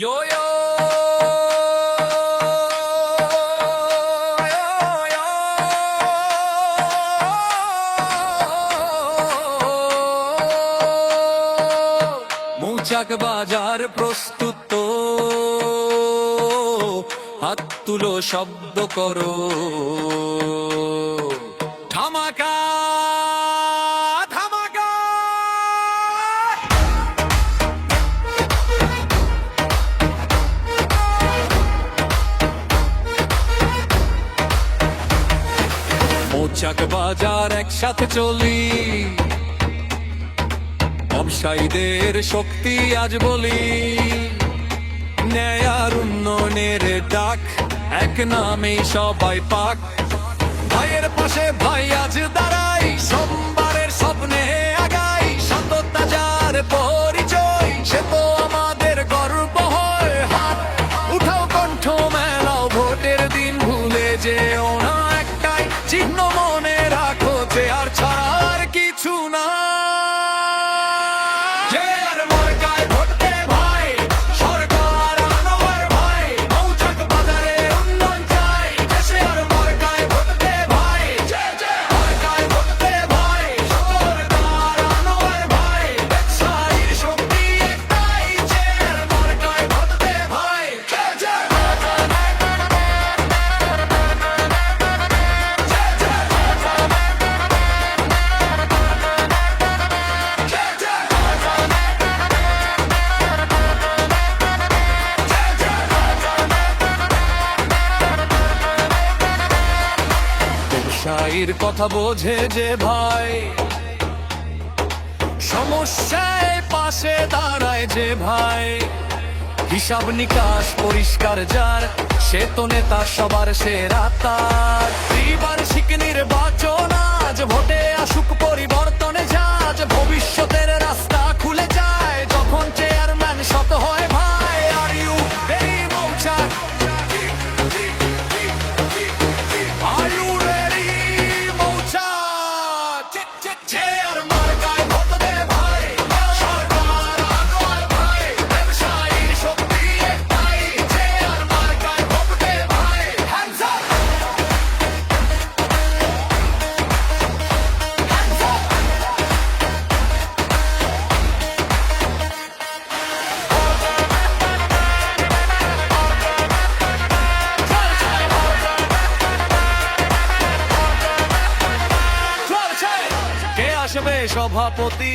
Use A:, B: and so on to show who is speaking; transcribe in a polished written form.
A: Yo yo মৌচাক বাজার প্রস্তুত তো, হাত তুলো শব্দ করো ধামাকা ধামাকা। মৌচাক বাজার একসাথে চলি, ব্যবসায়ীদের শক্তি আজ বলি, ন্যায় আর উন্নয়নের ডাক, এক নামে সবাই পাক। ভাইয়ের পাশে ভাই আজ দাঁড়াই, সোমবারের স্বপ্নে আগাই, সততা যার পরিচয় সে তো আমাদের গর্ব হয়। হাত উঠাও, কণ্ঠ মেলাও, ভোটের দিন ভুলে যেও না, একটাই চিহ্ন মনে রাখো, যে আর ছাড়ার কিছু না। ব্যবসায়ীর কথা বোঝে যে ভাই, সমস্যায় পাশে দাঁড়ায় যে ভাই, হিসাব নিকাশ পরিষ্কার যার, সে তো নেতা সবার সেরা তার। ত্রিবার্ষিক নির্বাচন আজ, ভোটে আসুক পরিবর্তনে যাজ, ভবিষ্যতের রাস্তা খুলে যায় যখন চেয়ারম্যান শত হয় ভাই। আর ইউ রেডি মৌচাক? আর ইউ রেডি মৌচাক? চেয়ার মার্কায় ভোট দে ভাই, সরকার আনোয়ার ভাই, ব্যবসায়ীর শক্তি একটাই, চেয়ার মার্কায় ভোট দে ভাই। Hands up, hands up. কে আসবে সভাপতি?